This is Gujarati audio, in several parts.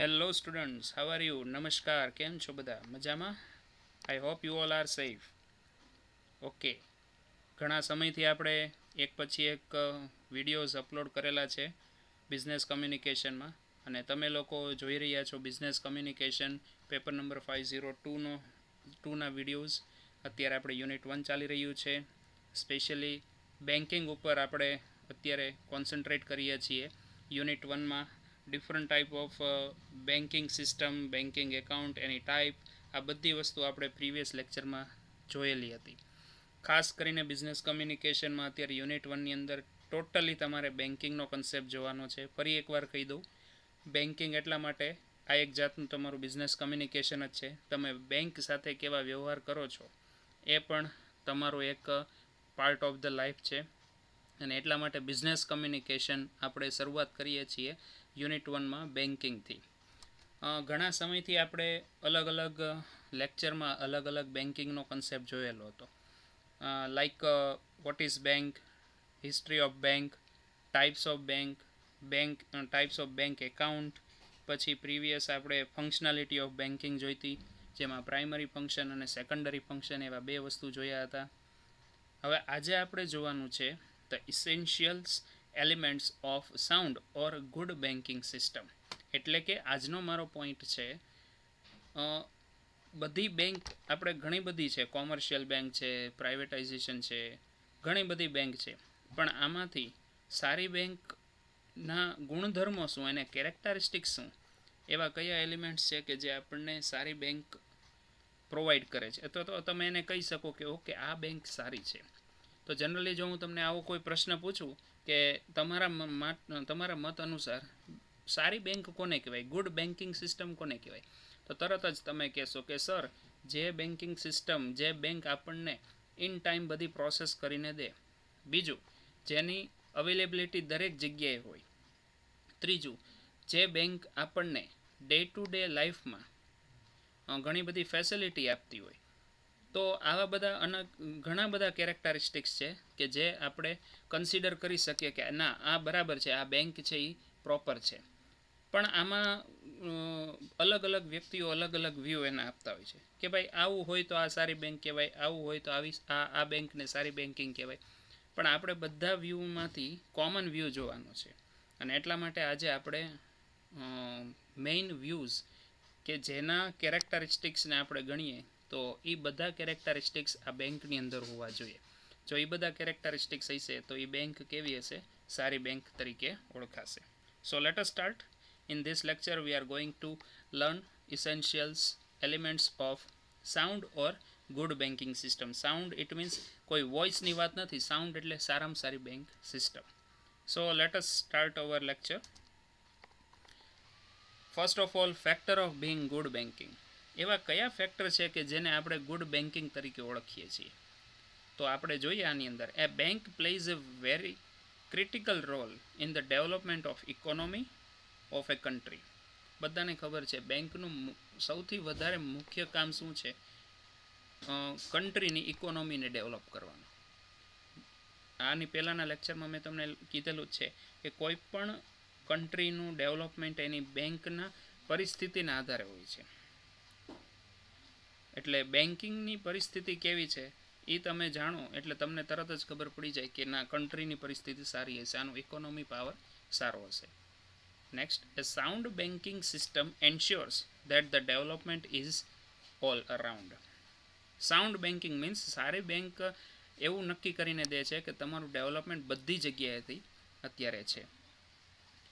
Hello students, how are you? નમસ્કાર, કેમ છો બધા? મજામાં? I hope you all are safe. Okay, ઘણા સમયથી આપણે એક પછી એક વિડીયોઝ અપલોડ કરેલા છે બિઝનેસ કમ્યુનિકેશનમાં, અને તમે લોકો જોઈ રહ્યા છો બિઝનેસ કમ્યુનિકેશન પેપર નંબર 502ના વિડીયોઝ. અત્યારે આપણે યુનિટ 1 ચાલી રહ્યું છે. સ્પેશિયલી બેન્કિંગ ઉપર આપણે અત્યારે કોન્સન્ટ્રેટ કરીએ છીએ. યુનિટ 1માં different type of banking system, banking account, એની ટાઈપ, આ બધી વસ્તુ આપણે પ્રીવિયસ લેક્ચરમાં જોયેલી હતી. ખાસ કરીને બિઝનેસ કમ્યુનિકેશનમાં અત્યારે યુનિટ 1ની અંદર ટોટલી તમારે બેન્કિંગનો કન્સેપ્ટ જોવાનો છે. ફરી એકવાર કહી દઉં, બેન્કિંગ એટલા માટે આ એક જાતનું તમારું બિઝનેસ કમ્યુનિકેશન જ છે. તમે બેંક સાથે કેવા વ્યવહાર કરો છો એ પણ તમારો એક પાર્ટ ઓફ ધ લાઈફ છે. અને એટલા માટે બિઝનેસ કમ્યુનિકેશન આપણે શરૂઆત કરીએ છીએ યુનિટ 1માં બેન્કિંગથી. ઘણા સમયથી આપણે અલગ અલગ લેક્ચરમાં અલગ અલગ બેન્કિંગનો કન્સેપ્ટ જોયેલો હતો. Like what is bank, history of bank, types of bank, types of bank account, પછી પ્રીવિયસ આપણે ફંક્શનાલિટી ઓફ બેન્કિંગ જોઈતી, જેમાં પ્રાઇમરી ફંક્શન અને સેકન્ડરી ફંક્શન એવા બે વસ્તુ જોયા હતા. હવે આજે આપણે જોવાનું છે the essentials elements of sound or good banking system. એટલે કે આજનો મારો પોઈન્ટ છે, બધી બેંક આપણે ઘણી બધી છે, કોમર્શિયલ બેંક છે, પ્રાઇવેટાઇઝેશન છે, ઘણી બધી બેંક છે, પણ આમાંથી સારી બેંકના ગુણધર્મો શું, એને કેરેક્ટરિસ્ટિક્સ શું, એવા કયા એલિમેન્ટ્સ છે કે જે આપણને સારી બેંક પ્રોવાઈડ કરે છે, અથવા તો તમે એને કહી શકો કે ઓકે આ બેંક સારી છે. તો જનરલી જો હું તમને આવો કોઈ પ્રશ્ન પૂછું કે તમારા મત અનુસાર સારી બેંક કોને કહેવાય, ગુડ બેન્કિંગ સિસ્ટમ કોને કહેવાય, તો તરત જ તમે કહેશો કે સર, જે બેન્કિંગ સિસ્ટમ, જે બેંક આપણને ઇન ટાઈમ બધી પ્રોસેસ કરીને દે. બીજું, જેની અવેલેબિલિટી દરેક જગ્યાએ હોય. ત્રીજું, જે બેંક આપણને ડે ટુ ડે લાઈફમાં ઘણી બધી ફેસિલિટી આપતી હોય. તો આવા બધા ઘણા બધા કેરેક્ટરિસ્ટિક્સ છે કે જે આપણે કન્સિડર કરી શકીએ કે ના, આ બરાબર છે, આ બેંક છે એ પ્રોપર છે. પણ આમાં અલગ અલગ વ્યક્તિઓ અલગ અલગ વ્યૂ એના આપતા હોય છે કે ભાઈ આવું હોય તો આ સારી બેંક કહેવાય, આવું હોય તો આ બેંકને સારી બેન્કિંગ કહેવાય. પણ આપણે બધા વ્યૂમાંથી કોમન વ્યૂ જોવાનો છે. અને એટલા માટે આજે આપણે મેઇન વ્યૂઝ કે જેના કેરેક્ટરિસ્ટિક્સને આપણે ગણીએ તો એ બધા કેરેક્ટરિસ્ટિક્સ આ બેંકની અંદર હોવા જોઈએ. જો એ બધા કેરેક્ટરિસ્ટિક્સ હશે તો એ બેંક કેવી હશે, સારી બેંક તરીકે ઓળખાશે. So let us start. In this lecture we are going to learn essentials elements of sound or good banking system. Sound it means કોઈ વોઇસની વાત નથી, સાઉન્ડ એટલે સારામાં સારી bank system. So let us start our lecture. First of all, factor of being good banking. એવા કયા ફેક્ટર છે કે જેને આપણે ગુડ બેન્કિંગ તરીકે ઓળખીએ છીએ? તો આપણે જોઈએ આની અંદર, a bank plays a very critical role in the development of economy of a country. બધાને ખબર છે બેંકનું સૌથી વધારે મુખ્ય કામ શું છે? કન્ટ્રીની ઇકોનોમીને ડેવલપ કરવાનું. આની પહેલાંના લેક્ચરમાં મેં તમને કીધેલું જ છે કે કોઈ પણ કન્ટ્રીનું ડેવલપમેન્ટ એની બેંકના પરિસ્થિતિના આધારે હોય છે. એટલે બેન્કિંગની પરિસ્થિતિ કેવી છે એ તમે જાણો એટલે તમને તરત જ ખબર પડી જાય કે ના, કન્ટ્રીની પરિસ્થિતિ સારી હશે, આનો ઇકોનોમી પાવર સારો હશે. Next, a sound banking system ensures that the development is all around. Sound banking means સારી બેંક એવું નક્કી કરીને દે છે કે તમારું ડેવલપમેન્ટ બધી જગ્યાએથી અત્યારે છે.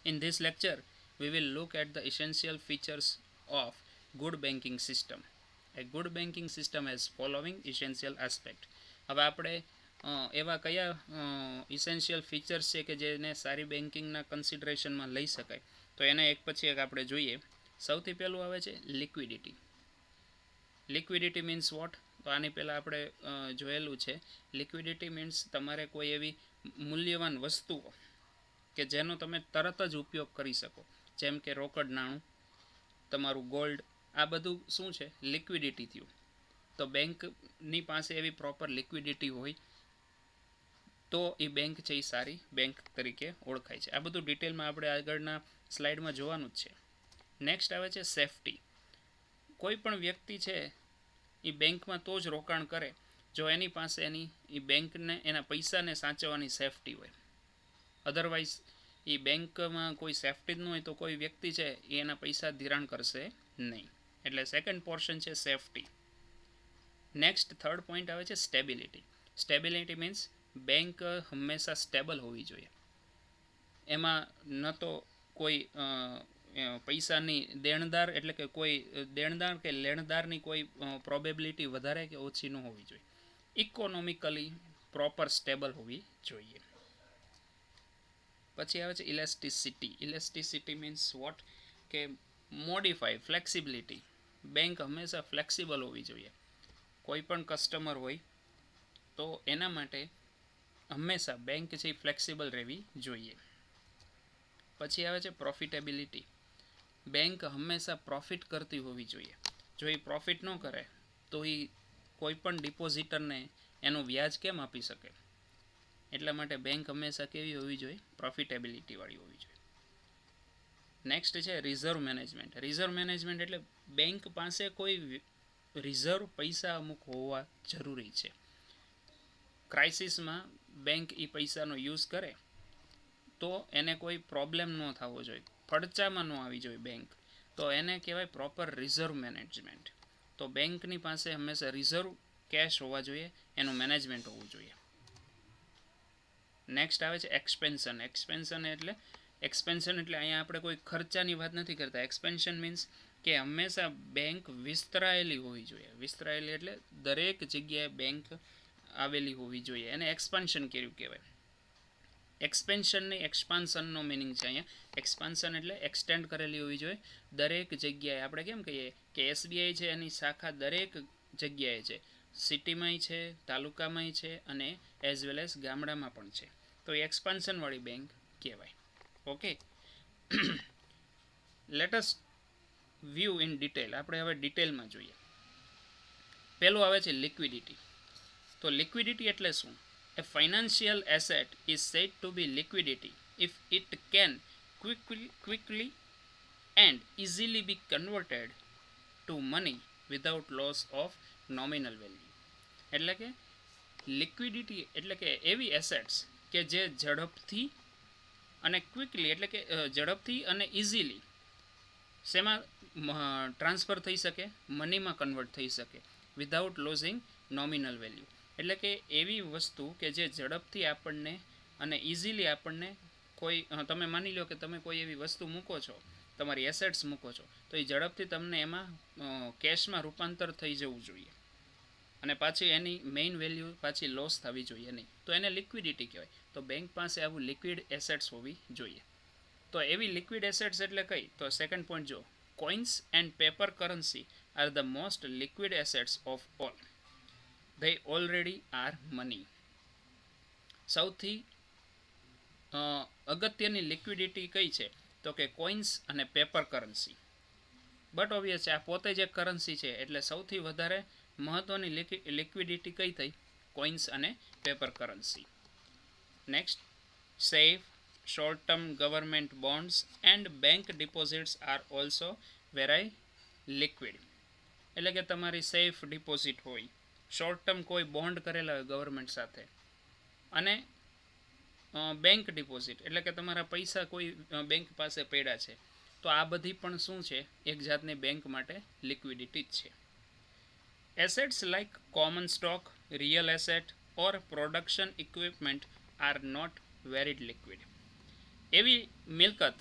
In this lecture we will look at the essential features of good banking system. A good banking system has following essential aspect. હવે આપણે એવા કયા ઇસેન્શિયલ ફીચર્સ છે કે જેને સારી બેન્કિંગના કન્સિડરેશનમાં લઈ શકાય, તો એને એક પછી એક આપણે જોઈએ. સૌથી પહેલું આવે છે લિક્વિડિટી. Liquidity means what? તો આની પહેલાં આપણે જોયેલું છે. લિક્વિડિટી મીન્સ તમારે કોઈ એવી મૂલ્યવાન વસ્તુઓ કે જેનો તમે તરત જ ઉપયોગ કરી શકો, જેમ કે રોકડ નાણું, તમારું ગોલ્ડ, આ બધું શું છે? લિક્વિડિટી થયું. તો બેંકની પાસે એવી પ્રોપર લિક્વિડિટી હોય તો એ બેંક છે એ સારી બેંક તરીકે ઓળખાય છે. આ બધું ડિટેલમાં આપણે આગળના સ્લાઇડમાં જોવાનું જ છે. નેક્સ્ટ આવે છે સેફટી. કોઈ પણ વ્યક્તિ છે એ બેંકમાં તો જ રોકાણ કરે જો એની પાસે એ બેંકને એના પૈસાને સાચવવાની સેફટી હોય. અધરવાઇઝ એ બેંકમાં કોઈ સેફટી જ ન હોય તો કોઈ વ્યક્તિ છે એ એના પૈસા ધિરાણ કરશે નહીં. એટલે સેકન્ડ પોર્શન છે સેફટી. નેક્સ્ટ થર્ડ પોઈન્ટ આવે છે સ્ટેબિલિટી. સ્ટેબિલિટી મીન્સ બેંક હંમેશા સ્ટેબલ હોવી જોઈએ. એમાં ન તો કોઈ પૈસાની દેણદાર એટલે કે કોઈ દેણદાર કે લેણદારની કોઈ પ્રોબેબિલિટી વધારે કે ઓછી ન હોવી જોઈએ. ઇકોનોમિકલી પ્રોપર સ્ટેબલ હોવી જોઈએ. પછી આવે છે ઇલેસ્ટિસિટી. ઇલેસ્ટિસિટી મીન્સ વોટ કે મોડિફાઈ ફ્લેક્સિબિલિટી. બેંક હંમેશા ફ્લેક્સિબલ હોવી જોઈએ. કોઈ પણ કસ્ટમર હોય તો એના માટે હંમેશા બેંક છે ફ્લેક્સિબલ રહેવી જોઈએ. પછી આવે છે પ્રોફિટેબિલિટી. બેંક હંમેશા પ્રોફિટ કરતી હોવી જોઈએ. જો એ પ્રોફિટ ન કરે તો એ કોઈ પણ ડિપોઝિટરને એનું વ્યાજ કેમ આપી શકે. એટલા માટે બેંક હંમેશા કેવી હોવી જોઈએ, પ્રોફિટેબિલિટીવાળી હોવી જોઈએ. નેક્સ્ટ છે રિઝર્વ મેનેજમેન્ટ. રિઝર્વ મેનેજમેન્ટ એટલે બેંક પાસે કોઈ રિઝર્વ પૈસા અમુક હોવા જરૂરી છે. ક્રાઇસિસમાં બેંક એ પૈસાનો યુઝ કરે તો એને કોઈ પ્રોબ્લેમ ન થવો જોઈએ, ફડચામાં ન આવી જોઈએ બેંક, તો એને કહેવાય પ્રોપર રિઝર્વ મેનેજમેન્ટ. તો બેંકની પાસે હંમેશા રિઝર્વ કેશ હોવા જોઈએ, એનું મેનેજમેન્ટ હોવું જોઈએ. નેક્સ્ટ આવે છે એક્સપેન્શન. એક્સપેન્શન એટલે અહીંયા આપણે કોઈ ખર્ચાની વાત નથી કરતા. એક્સપેન્શન મીન્સ કે હંમેશા બેંક વિસ્તરાયેલી હોવી જોઈએ. વિસ્તરાયેલી એટલે દરેક જગ્યાએ બેંક આવેલી હોવી જોઈએ. એને એક્સપાન્શન કર્યું કહેવાય. એક્સપેન્શન નહીં, એક્સપાન્શનનો મિનિંગ છે અહીંયા. એક્સપાન્શન એટલે એક્સટેન્ડ કરેલી હોવી જોઈએ દરેક જગ્યાએ. આપણે કેમ કહીએ કે એસબીઆઈ છે એની શાખા દરેક જગ્યાએ છે. સિટીમાંય છે, તાલુકામાંય છે અને એઝ વેલ એઝ ગામડામાં પણ છે. તો એ એક્સપાન્શનવાળી બેંક કહેવાય. Okay, let us view in detail. આપણે હવે ડિટેલમાં જોઈએ. પહેલું આવે છે લિક્વિડિટી. તો લિક્વિડિટી એટલે શું? A financial asset is said to be liquidity if it can quickly and easily be converted to money without loss of nominal value. એટલે કે લિક્વિડિટી એટલે કે એવી એસેટ્સ કે જે ઝડપથી અને ક્વિકલી એટલે કે ઝડપથી અને ઇઝીલી શેમાં ટ્રાન્સફર થઈ શકે, મનીમાં કન્વર્ટ થઈ શકે વિધાઉટ લોઝિંગ નોમિનલ વેલ્યુ. એટલે કે એવી વસ્તુ કે જે ઝડપથી આપણને અને ઇઝીલી આપણને કોઈ, તમે માની લો કે તમે કોઈ એવી વસ્તુ મૂકો છો, તમારી એસેટ્સ મૂકો છો, તો એ ઝડપથી તમને એમાં કેશમાં રૂપાંતર થઈ જવું જોઈએ અને પાછી એની મેઇન વેલ્યુ પાછી લોસ થવી જોઈએ નહીં, તો એને લિક્વિડિટી કહેવાય. તો બેંક પાસે આવું લિક્વિડ એસેટ્સ હોવી જોઈએ. તો એવી લિક્વિડ એસેટ્સ એટલે કઈ? તો સેકન્ડ પોઈન્ટ જો, coins and paper currency are the most liquid assets of all. they already are money. સૌથી અગત્યની લિક્વિડિટી કઈ છે? તો કે કોઇન્સ અને પેપર કરન્સી. બટ ઓબ્વિયસ છે આ પોતે જ એક કરન્સી છે, એટલે સૌથી વધારે મહત્વની લિક્વિડિટી કઈ થઈ? કોઇન્સ અને paper currency. Next, safe, short term government bonds and bank deposits are also very liquid. એટલે કે તમારી સેફ ડિપોઝિટ હોય, શોર્ટ ટર્મ કોઈ બોન્ડ કરેલા હોય ગવર્મેન્ટ સાથે, અને બેંક ડિપોઝિટ એટલે કે તમારા પૈસા કોઈ બેંક પાસે પડ્યા છે, તો આ બધી પણ શું છે? એક જાતની બેંક માટે લિક્વિડિટી જ છે. Assets like common stock, real asset or production equipment are not very liquid. એવી મિલકત,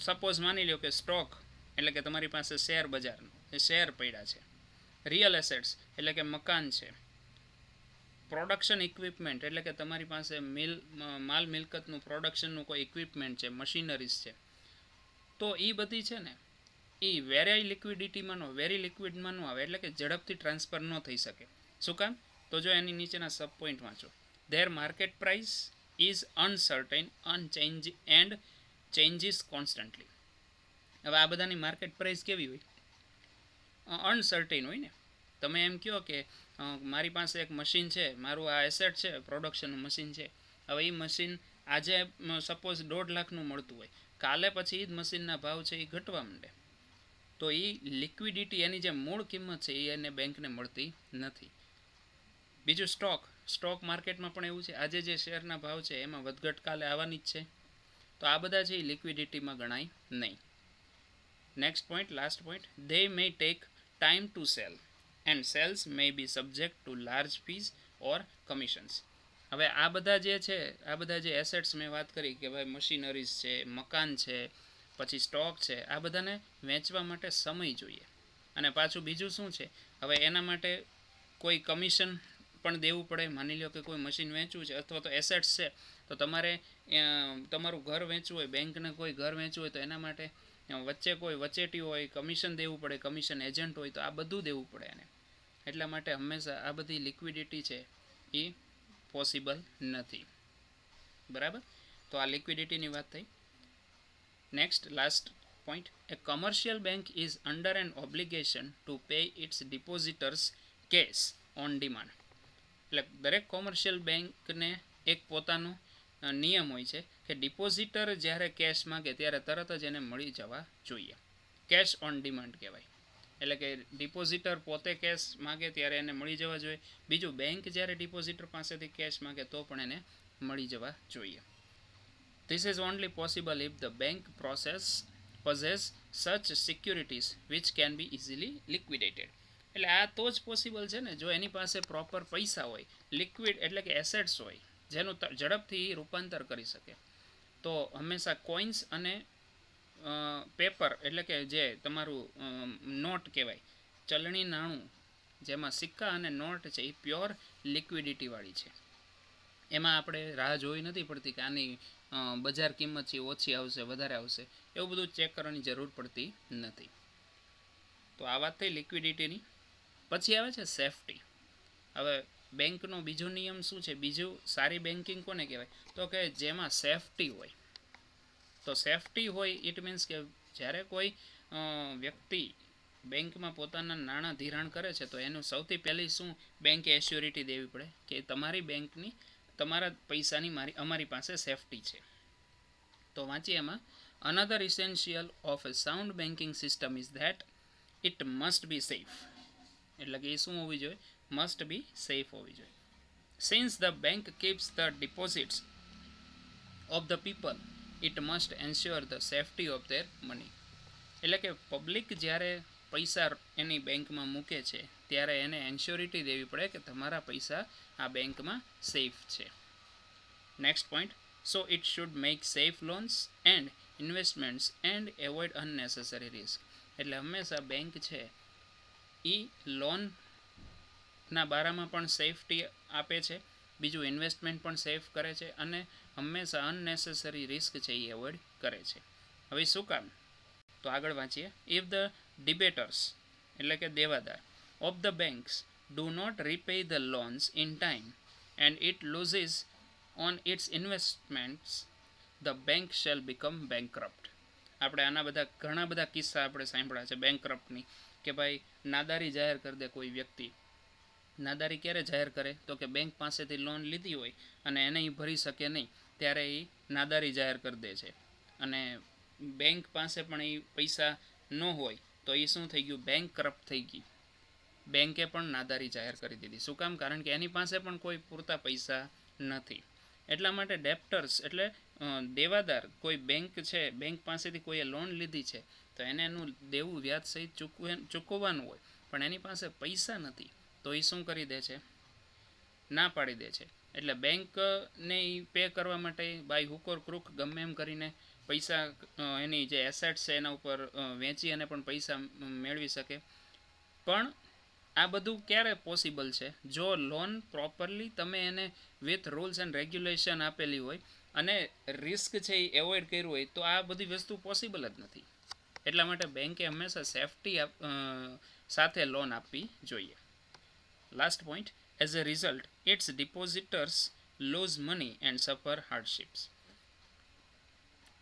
સપોઝ માની લો કે સ્ટોક એટલે કે તમારી પાસે શેર બજારનો શેર પડ્યા છે. રિયલ એસેટ્સ એટલે કે મકાન છે. પ્રોડક્શન ઇક્વિપમેન્ટ એટલે કે તમારી પાસે માલ મિલકતનું પ્રોડક્શનનું કોઈ ઇક્વિપમેન્ટ છે, મશીનરીઝ છે. તો એ બધી છે ને એ વેરી લિક્વિડિટીમાં વેરી લિક્વિડમાં ન આવે, એટલે કે ઝડપથી ટ્રાન્સફર ન થઈ શકે. શું કામ? તો જો એની નીચેના સબ પોઈન્ટ વાંચો. Their market price is uncertain, unchange and changes constantly. હવે આ બધાની માર્કેટ પ્રાઇસ કેવી હોય? અનસર્ટેન હોય ને. તમે એમ કહો કે મારી પાસે એક મશીન છે, મારું આ એસેટ છે, પ્રોડક્શનનું મશીન છે. હવે એ મશીન આજે સપોઝ 1.5 લાખનું મળતું હોય, કાલે પછી જ મશીનના ભાવ છે એ ઘટવા માંડે, તો એ લિક્વિડિટી એની જે મૂળ કિંમત છે એ એને બેંકને મળતી નથી. બીજું સ્ટોક માર્કેટમાં પણ એવું છે, આજે જે શેરના ભાવ છે એમાં વધઘટ કાલે આવવાની જ છે. તો આ બધા છે એ લિક્વિડિટીમાં ગણાય નહીં. Next point, last point, they may take time to sell and sales may be subject to large fees or commissions. હવે આ બધા જે છે, આ બધા જે એસેટ્સ મેં વાત કરી કે ભાઈ મશીનરીઝ છે, મકાન છે, પછી સ્ટોક છે, આ બધાને વેચવા માટે સમય જોઈએ. અને પાછું બીજું શું છે, હવે એના માટે કોઈ કમિશન પણ દેવું પડે. માની લો કે કોઈ મશીન વેચવું છે અથવા તો એસેટ્સ છે, તો તમારે તમારું ઘર વેચવું હોય, બેંકને કોઈ ઘર વેચવું હોય, તો એના માટે વચ્ચે કોઈ વચેટી હોય, કમિશન દેવું પડે, કમિશન એજન્ટ હોય, તો આ બધું દેવું પડે એને. એટલા માટે હંમેશા આ બધી લિક્વિડિટી છે એ પોસિબલ નથી. બરાબર, તો આ લિક્વિડિટીની વાત થઈ. Next, last point, a commercial bank is under an obligation to pay its depositors cash on demand. એટલે દરેક કોમર્શિયલ બેંકને એક પોતાનો નિયમ હોય છે કે ડિપોઝિટર જ્યારે કેશ માગે ત્યારે તરત જ એને મળી જવા જોઈએ. કેશ ઓન ડિમાન્ડ કહેવાય. એટલે કે ડિપોઝિટર પોતે કેશ માગે ત્યારે એને મળી જવા જોઈએ. બીજું, બેંક જ્યારે ડિપોઝિટર પાસેથી કેશ માગે તો પણ એને મળી જવા જોઈએ. This is only possible if the bank possess such securities which can be easily liquidated. એટલે આ તો જ પોસિબલ છે ને, જો એની પાસે પ્રોપર પૈસા હોય, લિક્વિડ એટલે કે એસેટ્સ હોય, જેનું ઝડપથી રૂપાંતર કરી શકે. તો હંમેશા કોઇન્સ અને પેપર એટલે કે જે તમારું નોટ કહેવાય, ચલણી નાણું, જેમાં સિક્કા અને નોટ છે એ પ્યોર લિક્વિડિટીવાળી છે. એમાં આપણે રાહ જોવી નથી પડતી કે આની બજાર કિંમત છે ઓછી આવશે, વધારે આવશે, એવું બધું ચેક કરવાની જરૂર પડતી નથી. તો આ વાત થઈ લિક્વિડિટીની. પછી આવે છે સેફટી. હવે બેંકનો બીજો નિયમ શું છે, બીજું સારી બેન્કિંગ કોને કહેવાય, તો કે જેમાં સેફટી હોય. તો સેફટી હોય ઇટ મીન્સ કે જ્યારે કોઈ વ્યક્તિ બેંકમાં પોતાના નાણાં ધિરાણ કરે છે, તો એનું સૌથી પહેલી શું બેંકે એશ્યોરિટી દેવી પડે કે તમારી બેંકની, તમારા પૈસાની અમારી પાસે સેફટી છે. તો વાંચીએ એમાં, another essential of A sound banking system is that it must be safe. એટલે કે એ શું હોવી જોઈએ, મસ્ટ બી સેફ હોવી જોઈએ. Since the bank keeps the deposits of the people, it must ensure the safety of their money. એટલે કે પબ્લિક જ્યારે પૈસા એની બેંકમાં મૂકે છે ત્યારે એને એન્શ્યોરિટી દેવી પડે કે તમારા પૈસા આ બેંકમાં સેફ છે. Next point, so it should make safe loans and investments and avoid અનનેસેસરી risk. એટલે હંમેશા બેંક છે એ લોનના બારામાં પણ સેફટી આપે છે, બીજું ઇન્વેસ્ટમેન્ટ પણ સેફ કરે છે, અને હંમેશા અનનેસેસરી રિસ્ક છે એ એવોઇડ કરે છે. હવે શું કામ, તો આગળ વાંચીએ. ઇફ ધ ડિબેટર્સ એટલે કે દેવાદાર of the banks do not repay the loans in time and it loses on its investments, the bank shall become bankrupt. આપણે આના ઘણા બધા કિસ્સા આપણે સાંભળ્યા છે બેંકરપ્ટની, કે ભાઈ નાદારી જાહેર કરી દે કોઈ વ્યક્તિ. નાદારી ક્યારે જાહેર કરે, તો કે બેંક પાસેથી લોન લીધી હોય અને એને એ ભરી શકે નહીં ત્યારે એ નાદારી જાહેર કરી દે છે. અને બેંક પાસે પણ એ પૈસા ન હોય તો એ શું થઈ ગયું, બેંક કરપ્ટ થઈ ગઈ. બેંકે પણ નાદારી જાહેર કરી દીધી. શું કામ, કારણ કે એની પાસે પણ કોઈ પૂરતા પૈસા નથી. એટલા માટે ડેપ્ટર્સ એટલે દેવાદાર, કોઈ બેંક છે, બેંક પાસેથી કોઈએ લોન લીધી છે તો એને એનું દેવું વ્યાજ સહિત ચૂકવવાનું હોય, પણ એની પાસે પૈસા નથી, તો એ શું કરી દે છે, ના પાડી દે છે. એટલે બેંકને એ પે કરવા માટે બાય હુક ઓર ક્રૂક ગમે એમ કરીને પૈસા એની જે એસેટ્સ છે એના ઉપર વેચી અને પણ પૈસા મેળવી શકે. પણ આ બધું ક્યારે પોસિબલ છે, જો લોન પ્રોપરલી તમે એને વિથ રૂલ્સ એન્ડ રેગ્યુલેશન આપેલી હોય અને રિસ્ક છે એ એવોઇડ કર્યું હોય, તો આ બધી વસ્તુ પોસિબલ જ નથી. એટલા માટે બેંકે હંમેશા સેફટી સાથે લોન આપવી જોઈએ. Last point, as a result its depositors lose money and suffer hardships.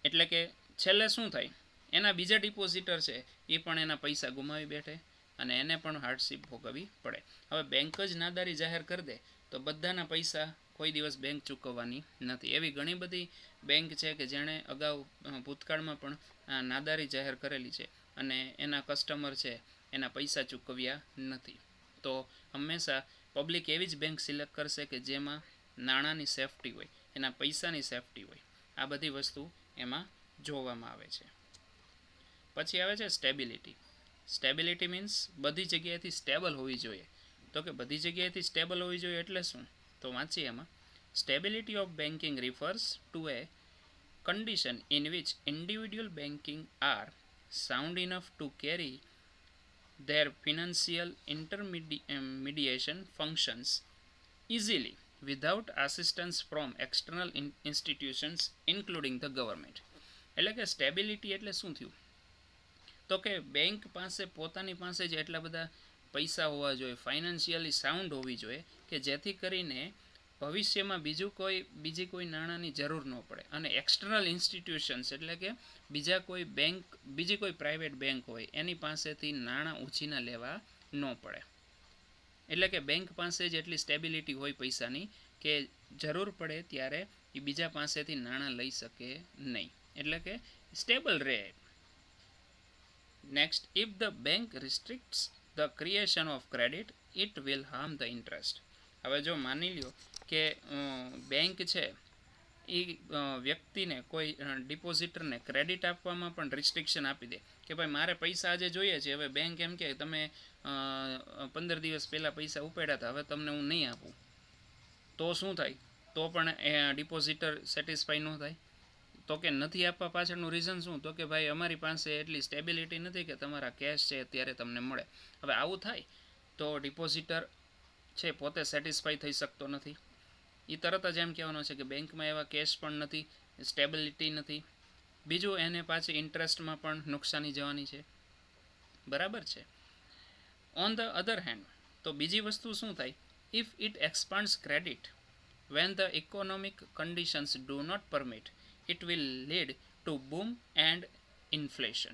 એટલે કે છેલ્લે શું થાય, એના બીજા ડિપોઝિટર છે એ પણ એના પૈસા ગુમાવી બેઠે અને એને પણ હાર્ડશિપ ભોગવવી પડે. હવે બેંક જ નાદારી જાહેર કરી દે તો બધાના પૈસા કોઈ દિવસ બેંક ચૂકવવાની નથી. એવી ઘણી બધી બેંક છે કે જેણે અગાઉ ભૂતકાળમાં પણ નાદારી જાહેર કરેલી છે અને એના કસ્ટમર છે એના પૈસા ચૂકવ્યા નથી. તો હંમેશા પબ્લિક એવી જ બેંક સિલેક્ટ કરશે કે જેમાં નાણાંની સેફટી હોય, એના પૈસાની સેફટી હોય. આ બધી વસ્તુ એમાં જોવામાં આવે છે. પછી આવે છે સ્ટેબિલિટી. સ્ટેબિલિટી મીન્સ બધી જગ્યાએથી સ્ટેબલ હોવી જોઈએ. તો કે બધી જગ્યાએથી સ્ટેબલ હોવી જોઈએ એટલે શું? તો વાંચીએ એમાં. Stability of banking refers to a condition in which individual banking are sound enough to carry their financial intermediation functions easily without assistance from external institutions including the government. એટલે કે સ્ટેબિલિટી એટલે શું થયું? તો કે બેંક પાસે પોતાની પાસે જ એટલા બધા પૈસા હોવા જોઈએ, ફાઇનાન્શિયલી સાઉન્ડ હોવી જોઈએ કે જેથી કરીને ભવિષ્યમાં બીજી કોઈ નાણાંની જરૂર ન પડે. અને એક્સટર્નલ ઇન્સ્ટિટ્યુશન્સ એટલે કે બીજી કોઈ પ્રાઇવેટ બેંક હોય એની પાસેથી નાણાં ઉછીના લેવા ન પડે. એટલે કે બેંક પાસે જ એટલી સ્ટેબિલિટી હોય પૈસાની કે જરૂર પડે ત્યારે એ બીજા પાસેથી નાણાં લઈ શકે નહીં. એટલે કે સ્ટેબલ રહે. Next, if the bank restricts the creation of credit, it will harm the interest. હવે જો માની લ્યો કે બેંક છે એ વ્યક્તિને કોઈ ડિપોઝિટરને ક્રેડિટ આપવામાં પણ રિસ્ટ્રિક્શન આપી દે કે ભાઈ મારે પૈસા આજે જોઈએ છે, હવે બેંક એમ કે તમે 15 દિવસ પહેલાં પૈસા ઉપાડ્યા હતા, હવે તમને હું નહીં આપું, તો શું થાય? તો પણ ડિપોઝિટર સેટિસ્ફાઈ ન થાય. તો કે નથી આપવા પાછળનું રીઝન શું? તો કે ભાઈ અમારી પાસે એટલી સ્ટેબિલિટી નથી કે તમારા કેશ છે ત્યારે તમને મળે. હવે આવું થાય તો ડિપોઝિટર છે પોતે સેટિસ્ફાઈ થઈ શકતો નથી. એ તરત જ એમ કહેવાનો છે કે બેંકમાં એવા કેશ પણ નથી, સ્ટેબિલિટી નથી. બીજું એને પાછી ઇન્ટરેસ્ટમાં પણ નુકસાની જવાની છે. બરાબર છે. ઓન ધ અધર હેન્ડ, તો બીજી વસ્તુ શું થાય? If it expands credit when the economic conditions do not permit, it will lead to boom and inflation.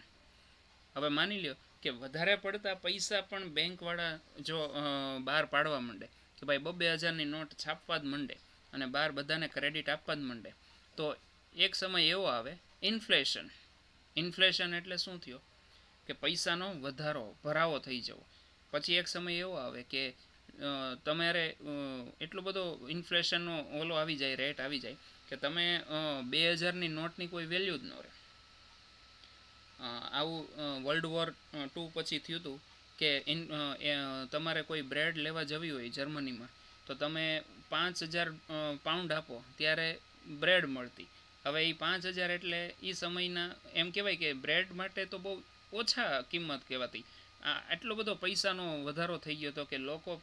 હવે માની લ્યો કે વધારે પડતા પૈસા પણ બેંકવાળા જો બહાર પાડવા માંડે કે ભાઈ 2,000ની નોટ છાપવા જ માંડે અને બહાર બધાને ક્રેડિટ આપવા જ માંડે, તો એક સમય એવો આવે ઇન્ફ્લેશન. ઇન્ફ્લેશન એટલે શું થયો? કે પૈસાનો ભરાવો થઈ જવો. પછી એક સમય એવો આવે કે તમારે એટલો બધો ઇન્ફ્લેશનનો આવી જાય, રેટ આવી જાય કે તમે 2,000ની નોટની કોઈ વેલ્યુ જ ન રહે. આવું વર્લ્ડ વોર 2 પછી થયું હતું કે તમારે કોઈ બ્રેડ લેવા જવી હોય જર્મનીમાં તો તમે 5,000 પાઉન્ડ આપો ત્યારે બ્રેડ મળતી. હવે એ 5,000 એટલે એ સમયના એમ કહેવાય કે બ્રેડ માટે તો બહુ ઓછા કિંમત કહેવાતી. આટલો બધો પૈસાનો વધારો થઈ ગયો હતો કે લોકો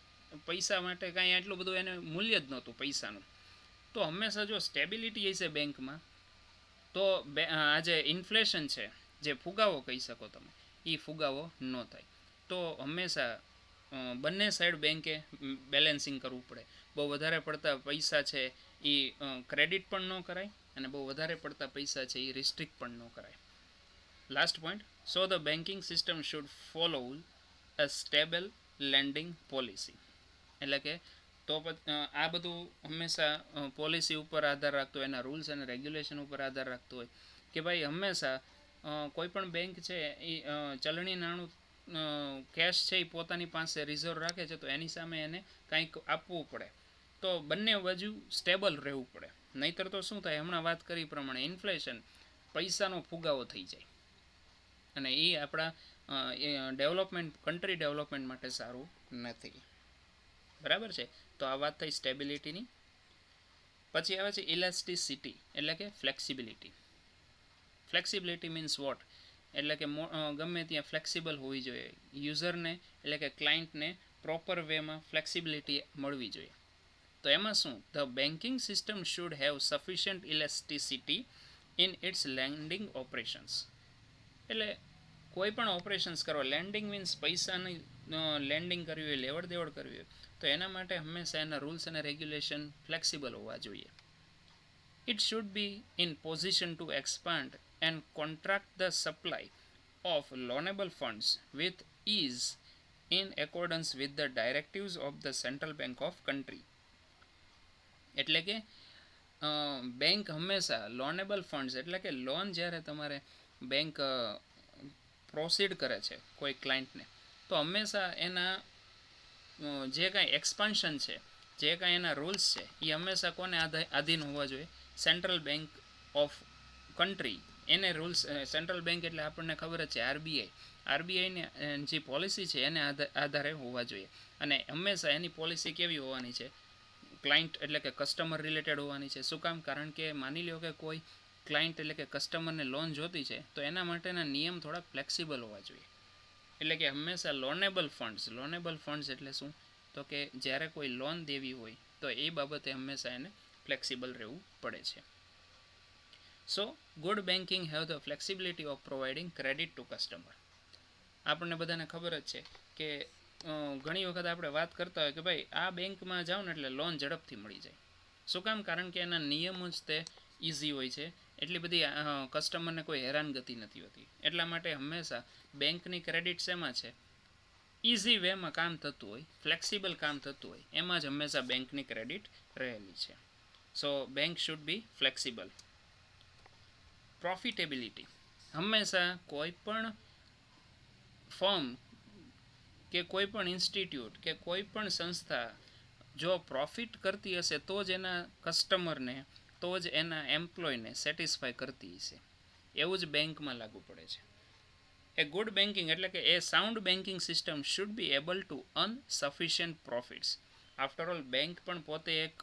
પૈસા માટે કાંઈ આટલું બધું એને મૂલ્ય જ નહોતું પૈસાનું. તો હંમેશા જો સ્ટેબિલિટી હશે બેંકમાં તો આ જે ઇન્ફ્લેશન છે, જે ફુગાવો કહી શકો તમે, એ ફુગાવો ન થાય. તો હંમેશા બંને સાઈડ બેંકે બેલેન્સિંગ કરવું પડે. બહુ વધારે પડતા પૈસા છે એ ક્રેડિટ પણ ન કરાય અને બહુ વધારે પડતા પૈસા છે એ રિસ્ટ્રિક્ટ પણ ન કરાય. Last point, so the banking system should follow a stable landing policy. એટલે કે તો આ બધું હંમેશા પોલિસી ઉપર આધાર રાખતો હોય, એના રૂલ્સ અને રેગ્યુલેશન ઉપર આધાર રાખતો હોય કે ભાઈ હંમેશા કોઈ પણ બેંક છે એ ચલણી નાણું કેશ છે એ પોતાની પાસે રિઝર્વ રાખે છે તો એની સામે એને કંઈક આપવું પડે. તો બંને બાજુ સ્ટેબલ રહેવું પડે. નહીંતર તો શું થાય? હમણાં વાત કરી પ્રમાણે ઇન્ફ્લેશન, પૈસાનો ફુગાવો થઈ જાય અને એ આપણા ડેવલપમેન્ટ, કન્ટ્રી ડેવલપમેન્ટ માટે સારું નથી. બરાબર છે. તો આ વાત થઈ સ્ટેબિલિટીની. પછી આવે છે ઇલાસ્ટિસિટી એટલે કે ફ્લેક્સિબિલિટી. Flexibility means what? એટલે કે ગમે ત્યાં ફ્લેક્સિબલ હોવી જોઈએ. યુઝરને એટલે કે ક્લાયન્ટને પ્રોપર વેમાં ફ્લેક્સિબિલિટી મળવી જોઈએ. તો એમાં શું? The banking system should have sufficient elasticity in its landing operations. એટલે કોઈ પણ ઓપરેશન્સ કરવા, લેન્ડિંગ મીન્સ પૈસાની લેન્ડિંગ કરવી હોય, લેવડ દેવડ કરવી હોય, તો એના માટે હંમેશા એના રૂલ્સ અને રેગ્યુલેશન ફ્લેક્સિબલ હોવા જોઈએ. It should be in position to expand and contract the supply of loanable funds with ease in accordance with the directives of the Central Bank of country. એટલે કે બેંક હંમેશા લોનેબલ ફંડ્સ એટલે કે લોન જ્યારે તમારે બેંક પ્રોસીડ કરે છે કોઈ ક્લાયન્ટને, તો હંમેશા એના જે કાંઈ એક્સપાન્શન છે, જે કાંઈ એના રૂલ્સ છે, એ હંમેશા કોને આધીન હોવા જોઈએ? સેન્ટ્રલ બેંક ઓફ કન્ટ્રી એને રૂલ્સ. સેન્ટ્રલ બેંક એટલે આપણને ખબર જ છે આરબીઆઈને જે પોલિસી છે એને આધારે હોવા જોઈએ. અને હંમેશા એની પોલિસી કેવી હોવાની છે? ક્લાયન્ટ એટલે કે કસ્ટમર રિલેટેડ હોવાની છે. શું કામ? કારણ કે માની લો કે કોઈ ક્લાયન્ટ એટલે કે કસ્ટમરને લોન જોતી છે, તો એના માટેના નિયમ થોડા ફ્લેક્સિબલ હોવા જોઈએ. એટલે કે હંમેશા લોનેબલ ફંડ્સ એટલે શું? તો કે જ્યારે કોઈ લોન દેવી હોય તો એ બાબતે હંમેશા એને ફ્લેક્સિબલ રહેવું પડે છે. સો good banking have the flexibility of providing credit two customer. આપણને બધાને ખબર જ છે કે ઘણી વખત આપણે વાત કરતા હોય કે ભાઈ આ બેંકમાં જાઓ ને એટલે લોન ઝડપથી મળી જાય. શું કામ? કારણ કે એના નિયમો જ તે ઇઝી હોય છે. એટલી બધી કસ્ટમરને કોઈ હેરાનગતિ નથી હોતી. એટલા માટે હંમેશા બેંકની ક્રેડિટ શેમાં છે? ઇઝી વેમાં કામ થતું હોય, ફ્લેક્સિબલ કામ થતું હોય, એમાં જ હંમેશા બેંકની ક્રેડિટ રહેલી છે. So bank should be flexible. Profitability. હંમેશા કોઈ પણ ફર્મ કે કોઈ પણ ઇન્સ્ટિટ્યૂટ કે કોઈ પણ સંસ્થા જો પ્રોફિટ કરતી હશે તો જ એના કસ્ટમરને, તો જ એના એમ્પ્લોયને સેટિસ્ફાય કરતી હશે. એવું જ બેંકમાં લાગુ પડે છે. એ ગુડ બેન્કિંગ એટલે કે a sound banking system should be able to earn sufficient profits. After all bank પણ પોતે એક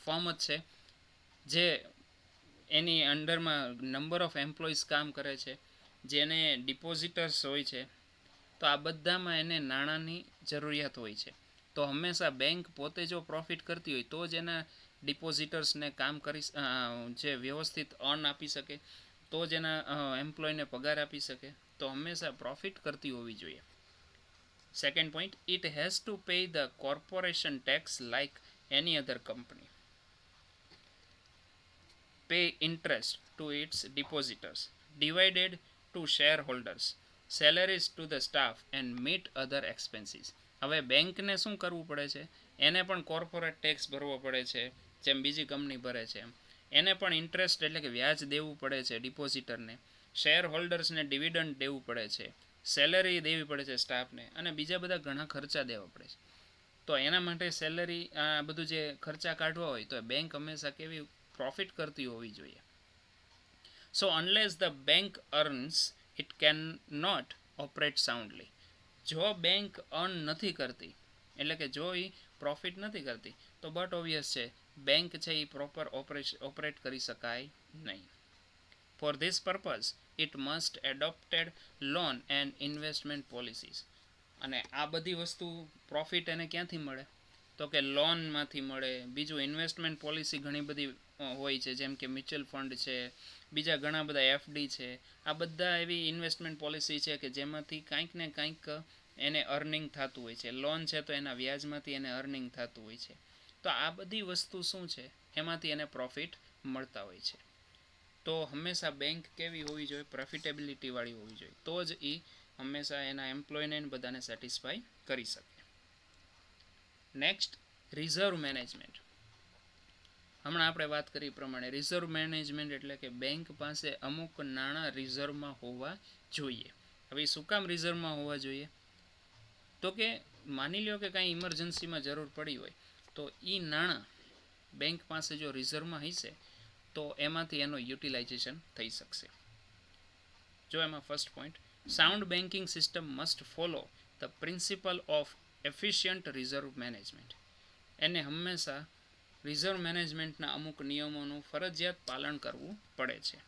ફર્મ જ છે જે એની અંડરમાં નંબર ઓફ એમ્પ્લોઈઝ કામ કરે છે, જેને ડિપોઝિટર્સ હોય છે. તો આ બધામાં એને નાણાંની જરૂરિયાત હોય છે. તો હંમેશા બેંક પોતે જો પ્રોફિટ કરતી હોય તો જ એના ડિપોઝિટર્સને કામ કરી જે વ્યવસ્થિત અર્ન આપી શકે, તો જ એના એમ્પ્લોયને પગાર આપી શકે. તો હંમેશા પ્રોફિટ કરતી હોવી જોઈએ. Second point, it has to pay the corporation tax like any other company. Pay interest to its depositors, divided to shareholders, salaries to the staff and meet other expenses. હવે બેંકને શું કરવું પડે છે? એને પણ કોર્પોરેટ ટેક્સ ભરવો પડે છે, જેમ બીજી કંપની ભરે છે એમ. એને પણ ઇન્ટરેસ્ટ એટલે કે વ્યાજ દેવું પડે છે ડિપોઝિટરને, શેર હોલ્ડર્સને ડિવિડન્ડ દેવું પડે છે, સેલરી દેવી પડે છે સ્ટાફને, અને બીજા બધા ઘણા ખર્ચા દેવા પડે છે. તો એના માટે સેલરી આ બધું જે ખર્ચા કાઢવા હોય તો બેંક હંમેશા કેવી પ્રોફિટ કરતી હોવી જોઈએ. So unless the bank earns it can not operate soundly. જો બેંક અર્ન નથી કરતી એટલે કે જો એ પ્રોફિટ નથી કરતી તો બટ ઓબ્વિયસ છે બેંક છે એ પ્રોપર ઓપરેટ કરી શકાય નહીં. For this purpose it must adopted loan and investment policies. અને આ બધી વસ્તુ પ્રોફિટ એને ક્યાંથી મળે? તો કે લોનમાંથી મળે. બીજું ઇન્વેસ્ટમેન્ટ પોલિસી ઘણી બધી હોય છે, જેમ કે મ્યુચ્યુઅલ ફંડ છે, બીજા ઘણા બધા એફડી છે. આ બધા એવી ઇન્વેસ્ટમેન્ટ પોલિસી છે કે જેમાંથી કાંઈક ને કાંઈક એને અર્નિંગ થતું હોય છે. લોન છે તો એના વ્યાજમાંથી એને અર્નિંગ થતું હોય છે. તો આ બધી વસ્તુ શું છે? એમાંથી એને પ્રોફિટ મળતા હોય છે. તો હંમેશા બેંક કેવી હોવી જોઈએ? પ્રોફિટેબિલિટીવાળી હોવી જોઈએ. તો જ એ હંમેશા એના એમ્પ્લોયને બધાને સેટિસ્ફાય કરી શકે. Next, reserve management. હમણાં આપણે વાત કરી પ્રમાણે રિઝર્વ મેનેજમેન્ટ એટલે કે બેંક પાસે અમુક નાણાં રિઝર્વમાં હોવા જોઈએ. હવે શું કામ રિઝર્વમાં હોવા જોઈએ? તો કે માની લો કે કાંઈ ઇમરજન્સીમાં જરૂર પડી હોય તો એ નાણાં બેંક પાસે જો રિઝર્વમાં હશે તો એમાંથી એનો યુટિલાઇઝેશન થઈ શકશે. જો એમાં first point, sound banking system must follow the principal of efficient reserve management. એને હંમેશા રિઝર્વ મેનેજમેન્ટના અમુક નિયમોનું ફરજિયાત પાલન કરવું પડે છે.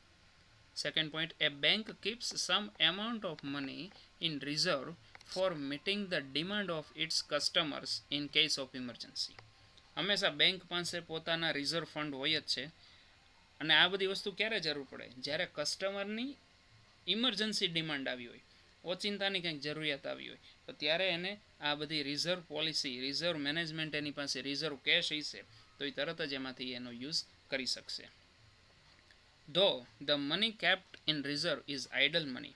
Second point, a bank keeps some amount of money in reserve for meeting the demand of its customers in case of emergency. હંમેશા બેંક પાસે પોતાના રિઝર્વ ફંડ હોય જ છે. અને આ બધી વસ્તુ ક્યારે જરૂર પડે? જ્યારે કસ્ટમરની ઇમરજન્સી ડિમાન્ડ આવી હોય, ઓચિંતાની કંઈક જરૂરિયાત આવી હોય, તો ત્યારે એને આ બધી રિઝર્વ પોલિસી, રિઝર્વ મેનેજમેન્ટ એની પાસે રિઝર્વ કેશ હશે તો એ તરત જ એમાંથી એનો યુઝ કરી શકશે. Though the money kept in reserve is idle money.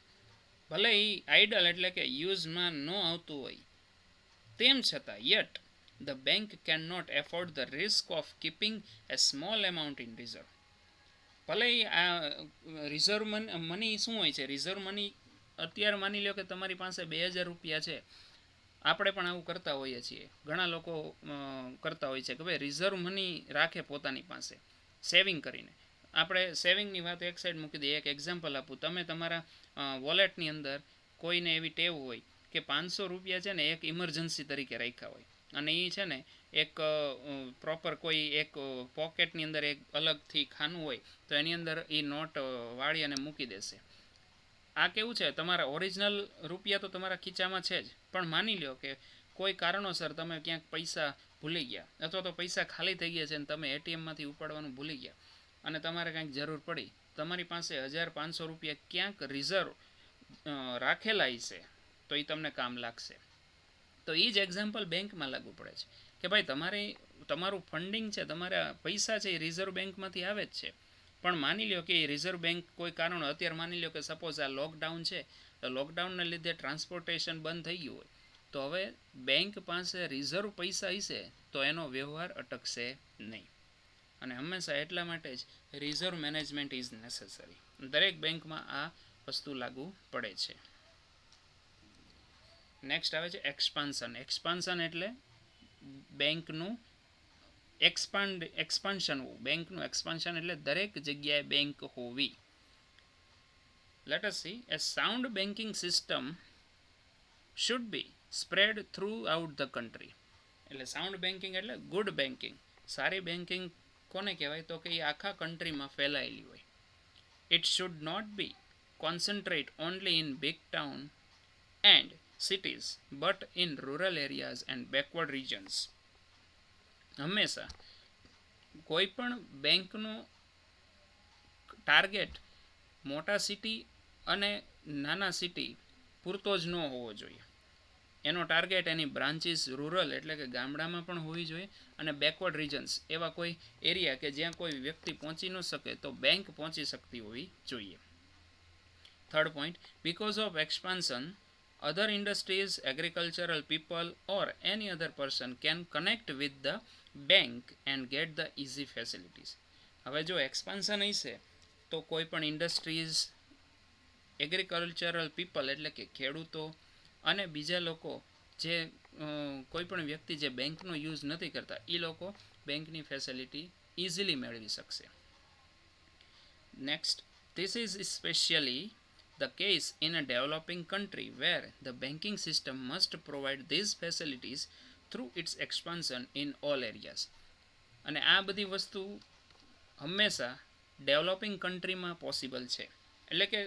ભલે એ આઇડલ એટલે કે યુઝમાં ન આવતું હોય તેમ છતાં yet The bank cannot afford the risk of keeping a small amount in reserve. ભલે આ રિઝર્વ મની શું હોય છે? રિઝર્વ મની અત્યારે માની લો કે તમારી પાસે 2000 રૂપિયા છે. આપણે પણ આવું કરતા હોઈએ છીએ. ઘણા લોકો કરતા હોય છે કે ભાઈ રિઝર્વ મની રાખે પોતાની પાસે સેવિંગ કરીને. આપણે સેવિંગની વાત એક સાઈડ મૂકી દઈએ. એક એક્ઝામ્પલ આપું. તમે તમારા વોલેટની અંદર કોઈને એવી ટેવ હોય કે 500 રૂપિયા છે ને એક ઇમરજન્સી તરીકે રાખ્યા હોય, અને એ છે ને એક પ્રોપર કોઈ એક પોકેટની અંદર એક અલગથી ખાનું હોય તો એની અંદર એ નોટ વાળી અને મૂકી દેશે. આ કેવું છે? તમારા ઓરિજિનલ રૂપિયા તો તમારા ખીચામાં છે જ, પણ માની લો કે કોઈ કારણોસર તમે ક્યાંક પૈસા ભૂલી ગયા, અથવા તો પૈસા ખાલી થઈ ગયા છે અને તમે એટીએમમાંથી ઉપાડવાનું ભૂલી ગયા અને તમારે કંઈક જરૂર પડી. તમારી પાસે 1500 રૂપિયા ક્યાંક રિઝર્વ રાખેલા છે, તો એ તમને કામ લાગશે. તો એ જ એક્ઝામ્પલ બેંકમાં લાગુ પડે છે કે ભાઈ તમારું ફંડિંગ છે, તમારા પૈસા છે એ રિઝર્વ બેંકમાંથી આવે જ છે. પણ માની લો કે એ રિઝર્વ બેંક કોઈ કારણ, અત્યારે માની લો કે સપોઝ આ લોકડાઉન છે, તો લોકડાઉનને લીધે ટ્રાન્સપોર્ટેશન બંધ થઈ ગયું હોય, તો હવે બેંક પાસે રિઝર્વ પૈસા હશે તો એનો વ્યવહાર અટકશે નહીં. અને હંમેશા એટલા માટે જ રિઝર્વ મેનેજમેન્ટ ઇઝ નેસેસરી. દરેક બેંકમાં આ વસ્તુ લાગુ પડે છે. નેક્સ્ટ આવે છે એક્સપાન્શન. એક્સપાન્શન એટલે બેંકનું એક્સપાન્શન હોવું. બેંકનું એક્સપાન્શન એટલે દરેક જગ્યાએ બેંક હોવી. Let S C. A sound banking system should be spread throughout the country. એટલે સાઉન્ડ બેન્કિંગ એટલે ગુડ બેન્કિંગ. સારી બેન્કિંગ કોને કહેવાય? તો કે એ આખા કન્ટ્રીમાં ફેલાયેલી હોય. It should not be concentrate only in big town and cities but in rural areas and backward regions. હંમેશા કોઈ પણ બેંકનો ટાર્ગેટ મોટા સિટી અને નાના સિટી પૂરતો જ ન હોવો જોઈએ. એનો ટાર્ગેટ એની બ્રાન્ચીસ રૂરલ એટલે કે ગામડામાં પણ હોવી જોઈએ, અને બેકવર્ડ રિજન્સ એવા કોઈ એરિયા કે જ્યાં કોઈ વ્યક્તિ પહોંચી ન શકે તો બેંક પહોંચી શકતી હોવી જોઈએ. Third point, because of expansion other industries, agricultural people or any other person can connect with the bank and get the easy facilities. હવે જો એક્સપાન્શન હશે તો કોઈ પણ ઇન્ડસ્ટ્રીઝ, એગ્રીકલ્ચરલ પીપલ એટલે કે ખેડૂતો અને બીજા લોકો જે કોઈ પણ વ્યક્તિ જે બેંકનો યુઝ નથી કરતા એ લોકો બેંકની ફેસિલિટી ઇઝીલી મેળવી શકશે. Next, this is specially the case in a developing country where the banking system must provide these facilities through its expansion in all areas. અને આ બધી વસ્તુ હંમેશા ડેવલપિંગ કન્ટ્રીમાં પોસિબલ છે. એટલે કે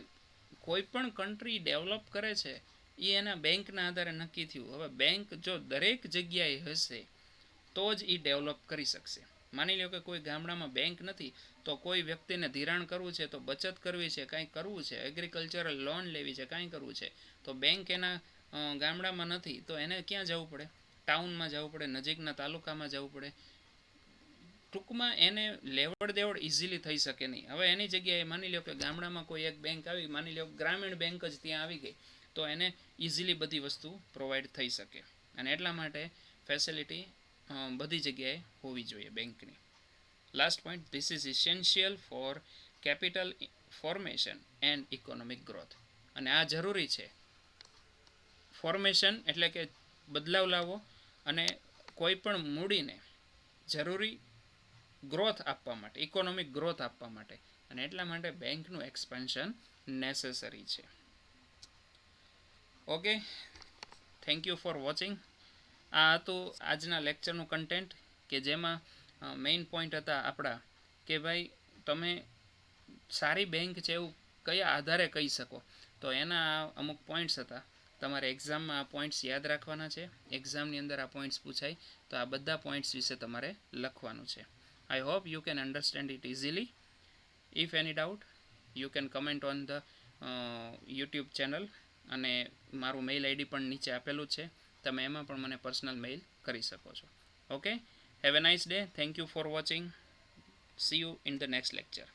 કોઈ પણ કન્ટ્રી ડેવલપ કરે છે એ એના બેંકના આધારે નક્કી થયું. હવે બેંક જો દરેક જગ્યાએ હશે તો જ એ ડેવલપ કરી શકશે. માની લો કે કોઈ ગામડામાં બેંક નથી તો કોઈ વ્યક્તિને ધિરાણ કરવું છે, તો બચત કરવી છે, કાંઈ કરવું છે, એગ્રીકલ્ચરલ લોન લેવી છે, કાંઈ કરવું છે, તો બેંક એના ગામડામાં નથી તો એને ક્યાં જવું પડે? ટાઉનમાં જવું પડે, નજીકના તાલુકામાં જવું પડે. ટૂંકમાં એને લેવડ દેવડ ઇઝીલી થઈ શકે નહીં. હવે એની જગ્યાએ માની લો કે ગામડામાં કોઈ એક બેંક આવી, માની લો ગ્રામીણ બેંક જ ત્યાં આવી ગઈ, તો એને ઇઝીલી બધી વસ્તુ પ્રોવાઈડ થઈ શકે. અને એટલા માટે ફેસિલિટી બધી જગ્યાએ હોવી જોઈએ બેંકની. Last point, this is essential for capital formation and economic growth. અને આ જરૂરી છે. ફોર્મેશન એટલે કે બદલાવ લાવવો, અને કોઈ પણ મૂડીને જરૂરી ગ્રોથ આપવા માટે, ઇકોનોમિક ગ્રોથ આપવા માટે, અને એટલા માટે બેંકનું એક્સપાન્શન નેસેસરી છે. Okay, thank you for watching. આ હતું આજના લેક્ચરનું કન્ટેન્ટ કે જેમાં મેઇન પોઈન્ટ હતા આપણા કે ભાઈ તમે સારી બેંક છે એવું કયા આધારે કહી શકો, તો એના અમુક પોઈન્ટ્સ હતા. તમારે એક્ઝામમાં આ પોઈન્ટ્સ યાદ રાખવાના છે. એક્ઝામની અંદર આ પોઈન્ટ્સ પૂછાય તો આ બધા પોઈન્ટ્સ વિશે તમારે લખવાનું છે. I hope you can understand it easily. If any doubt, you can comment on the YouTube channel, અને મારું મેઇલ આઈડી પણ નીચે આપેલું છે, તમે એમાં પણ મને પર્સનલ મેઇલ કરી શકો છો. Okay, have a nice day. Thank you for watching. See you in the next lecture.